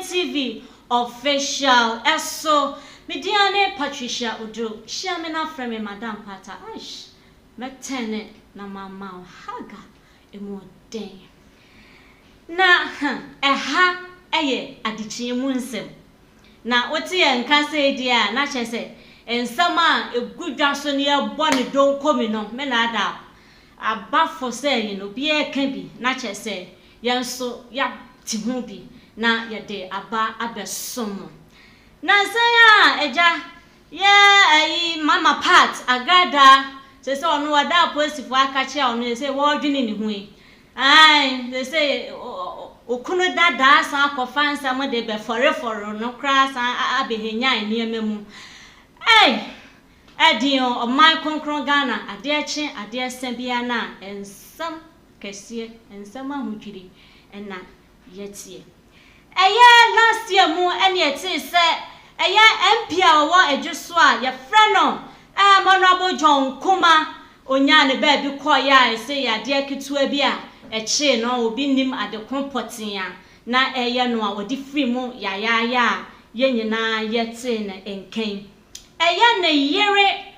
FPNTV official. Eso Mediane Patricia Udo. Shamina frame Madam Pata. Aish. Metene na mama haga emu den. Na eye Adekye3musem. Na oti enka say dia na chese ensama egudwa so ne ebo ne don komi no me na ada aba for say you know bi e kan bi na chese yenso ya ti hu bi na ye de aba abesom na say eja ye mama part Agradaa say onu wada posifo akache onu say wo dwene ne hu yi they say okunu dada san akofa nsam de be for no kra san abehenya niamemu edion o man konkron Ghana Adekye3musem bia na ensam kese ensam ahudwiri na yetie last year mu ene eti se MP a wo edweso a ye frɛ no Honorable John Kuma onya ne ba bi koya se Adekye3musem bia eche no obi nim adekompotin a na no a wodi free mu ya ye nyina yete na enken ne yere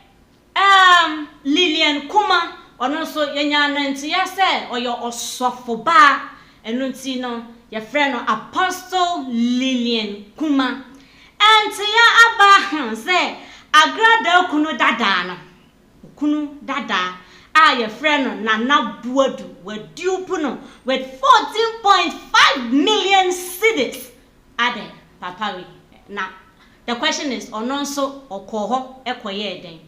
Lilian Kuma ono so yenya nanti ya se oyo osofo ba eno nti no ye frɛ no Apostle Lilian Kuma enti ya aba se Agradaa kunu dada ye frɛ no na buadu wadiupu no with 14.5 million cedis ade papa we na the question is ononso okoho ekoye den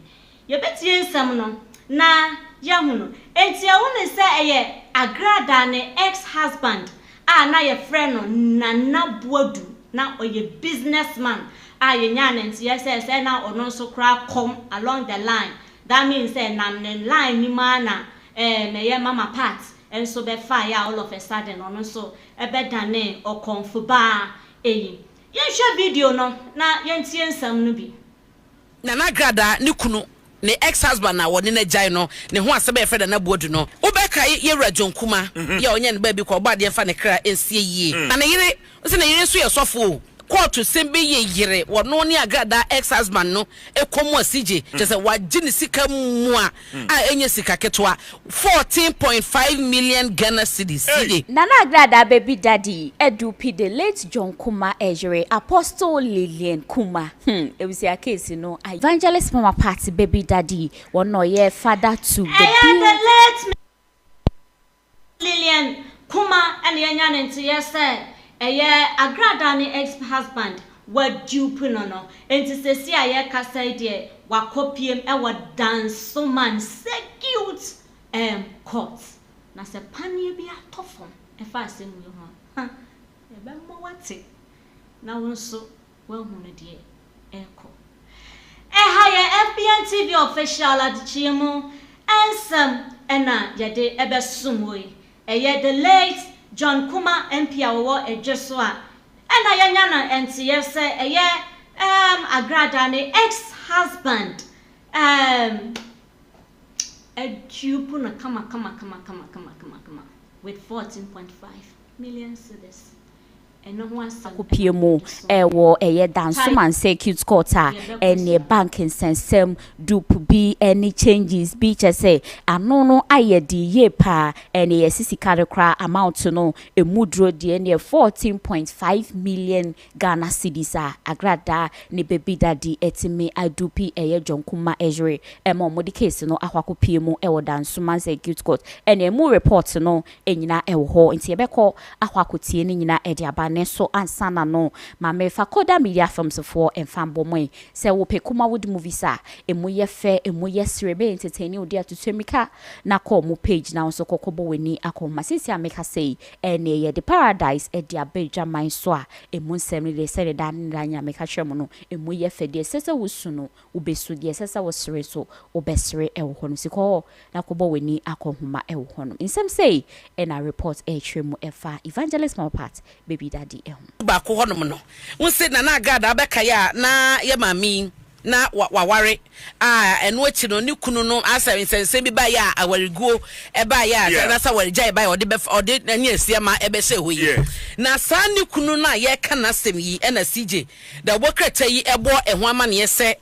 ye betie nsam no na yahu no enti awone se Agradaa ne ex-husband na ye frɛ no na buadu na oye businessman ye nya nti ye se na ononso kra come along the line. That means nam ne line ni mana meye mama part and so be fire all of a sudden on so e be dane o konfuba yen hwe video no na yentie nsam no bi na Agradaa ne kunu ne ex-husband na woni na jai no ne ho asebe efre da na buodu no ubeka ye John Kuma ya onye ne ba bi ko obade fa ne kra ensie yie na ne yire se ne yire so ye sofo court sembe ye yire wono ne Agradaa ex-husband no ekomu asije just waji ne sika mu a enye sika ketwa 14.5 million Ghana cedis na Agradaa baby daddy Duped late John Kuma ejere Apostle Lilian Kuma e was a case no evangelist mama party baby daddy wono ye father to the late Lilian Kuma and yenya nti yese Agradaa ne ex-husband wa dupe no enti sesi aye kasa de wa kopiem wa dansoman secute court na se panie bi atofom e fa asem yo ho e be mo wate na wonso wa hu no de eko ha ye FPNTV official Adekye3musem na yede ebe sumoi the late John Kuma MP awo edweso a na yanya na enti yese Agradaa ne ex-husband dupe na kama with 14.5 million cedis eno ho akopie mu wo dansoman secute court ene bank nsensem dupe bi any changes bi chese ano no ayedi ye pa ene yesisika rekra amount no emudro de ene 14.5 million Ghana cedis Agradaa ne baby daddy etime adupi John Kuma ejere mo case no akwakopie mu wo dansoman secute court ene mu report no enyina ho nti ebekọ akwakotie ne nyina ediaba so ansana no mame fa koda media films for enfambo moy se wo pe Kuma wood movies emu ye fe emu ye srebe entertaining odi atutemika na call mu page na so kokobo weni akoma sisi ameka sei ene ye the paradise e dia beja man so emu nsem ne se da nranya meka hwemu no emu ye fe de sese wosu no ubesu de sese wo sere so obesere e wo hono siko na kobo weni akohoma e wo hono nsem sei na report e twemu efa evangelist my part baby daddy ba ko honom no won se na Agradaa beka ya na ye mami na waware eno achi no ne kunu no asa nsense bi ba ya awariguo e ba ya na sa warigya ba ya ode anya asia ma ebe hye hoyi na sa ne kunu na ye ka na sem yi na CJ da bokrata yi ebo eho amane ye se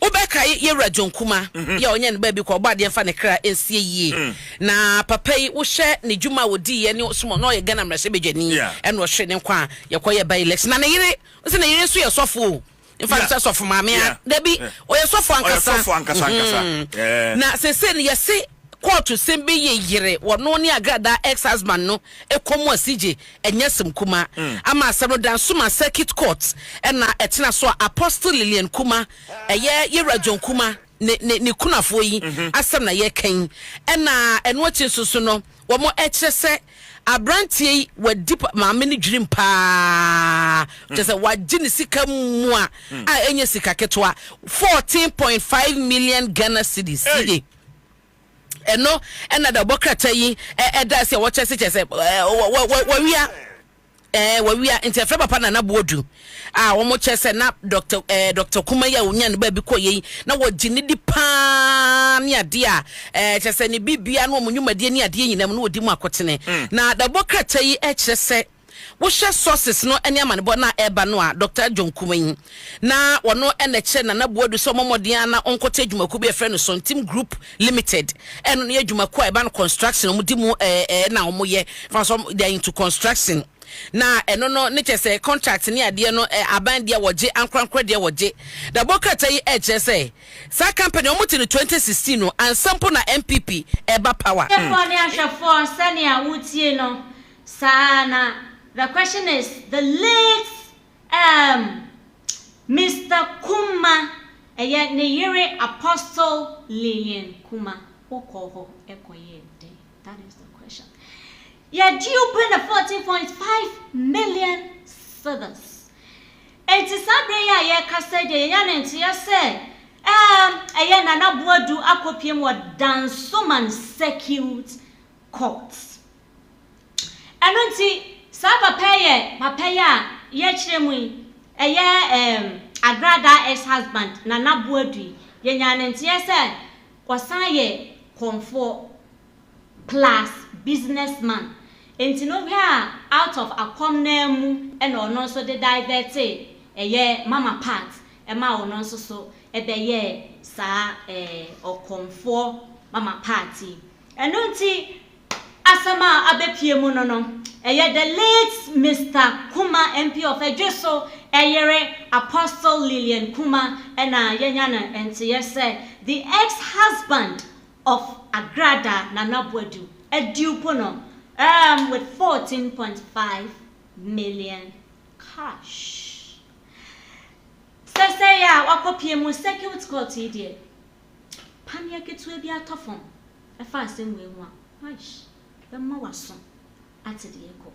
Ubeka ye rajon kuma ya onye ne ba bi ko ba de fa ne kra ensie yie na papa yi wo hye ne djuma wodi ye ne somo no ye Ghana mrase bedwani eno hye ne kwa ye koye ba election na ne yire se ne yire so ye sofo in fact sofo maame a debi o ye sofo ankasa na se ne ye se court sembe ye yire wono ne Agradaa ex-husband no ekomo CJ enyesem kuma ama asem dan suma circuit court na etena so Apostle Lilian Kuma ye rajon kuma ne kunafo yi asem na ye kan na eno achi susu no wo mo ekyere se abrantie wadi maame ne dwirim pa just wagye ne sika mu a enye sika ketwa 14.5 million Ghana cedis CJ eno ena da bokrata yi eda se wo chese wawia nti afra papa na bodu wo mo chese na Dr. Kuma ya wonya ne ba bi koyi na wo gine di pa ne ade a chese ne bibia no mo nwumade ne ade nyinam no odi mu akotene na da bokrata yi chese wo hye sources no ene amanebo na eba no a Dr. John Kuma yi na wono ene che na bodu so momodin na onkote adwumaku be frɛ no Sontim Group Limited eno ne adwumaku eba no construction mo di mu na omo ye fa so they are into construction na eno no ne chese contract ne ade no aban de woje ankrankra de woje da bokata yi chese sa company omo ti 2016 no ansampo na MPP eba power ne ahwefo sania wutie no sana. The question is, the late Mr. Kuma, ne yere Apostle Lilian Kuma, okoho ekoye de. That is the question. Yeah, due pay the 14.5 million cedis. It is sabre ya kase de ya nti ya se na bodu akopiem wa Dansoman Circuit Court. Anonti Saba papaya ye chiremu Agradaa ex-husband na nabuadu ye nyanenti ye se kwasan ye comfort plus businessman enti no bia out of akomnemu e no no so de divert mama part e ma ono so ebe ye sa o comfort mama party enonti asama abepie mu no the late Mr. Kuma MP of Ejeso eyere Apostle Lilian Kuma na yenyana enti yese the ex-husband of Agradaa Nanabuadu edupo no with 14.5 million cash. Sese ya wakopie mu circuit court idie pamia ketu bi atofon e fa asem we hu a aish be ma waso atideko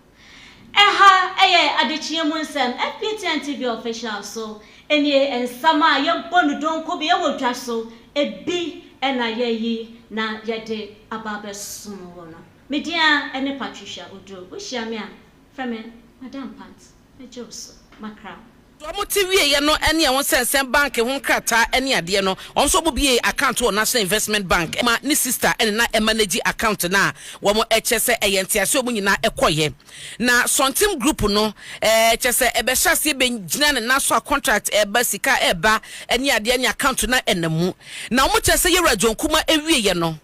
Adekye3musem FPNTV official so enie ensama ye bonu donko be ye wodwa so ebi na ye na yede ababe sumo wono media ene Patricia Odo ohia me a frame Madam Pat ejoso makra Omo TV ye no ene e won sensen bank ho krata ene ade no on so bobie account o National Investment Bank ma ni sister ene na manage account na wo mo echese eyentiase omu nyina ekoye na Sontim Group no echese ebe hyase be gina ne naso contract eba sika eba ene ade ene account na enamu na omo chese ye rajon kuma ewie ye no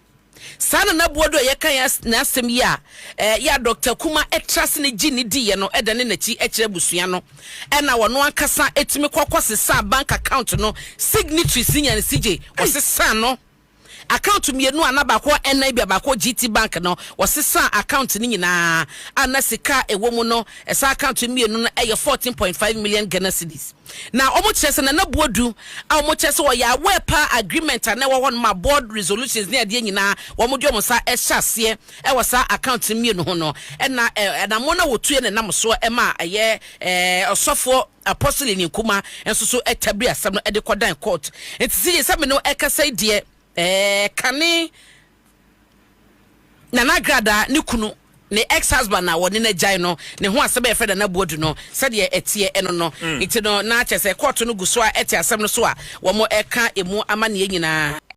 sana na bodo ye kan ya na asem ya ya Dr. Kuma etrase ne gini di ye no edane na chi ekire busua no na wono akasa etimi kwakosesa bank account no signatory sinya ne CJ osesa no account mienu anaba ko NIB abako GT Bank no wasesa account ni nyina anasika ewomu no esa account mienu no 14.5 million Ghana cedis na omo chese na nabuodu omo chese wo ya wepa agreement na wo won ma board resolutions ne ade nyina wo mo dio mo sa ehase wo sa account mienu ho no na mo na wotue ne nam so ma aye osofo Apostle Lilian Kuma enso so etabri asam no de kodan court enti se me no ekasa die kane na Agradaa ni kunu ne ex-husband na woni na gyan no ne ho asebe e freda na bodu no said ye etie eno no iti no na chese court no guso a eti asem no so a wo mo eka emu ama ne nyina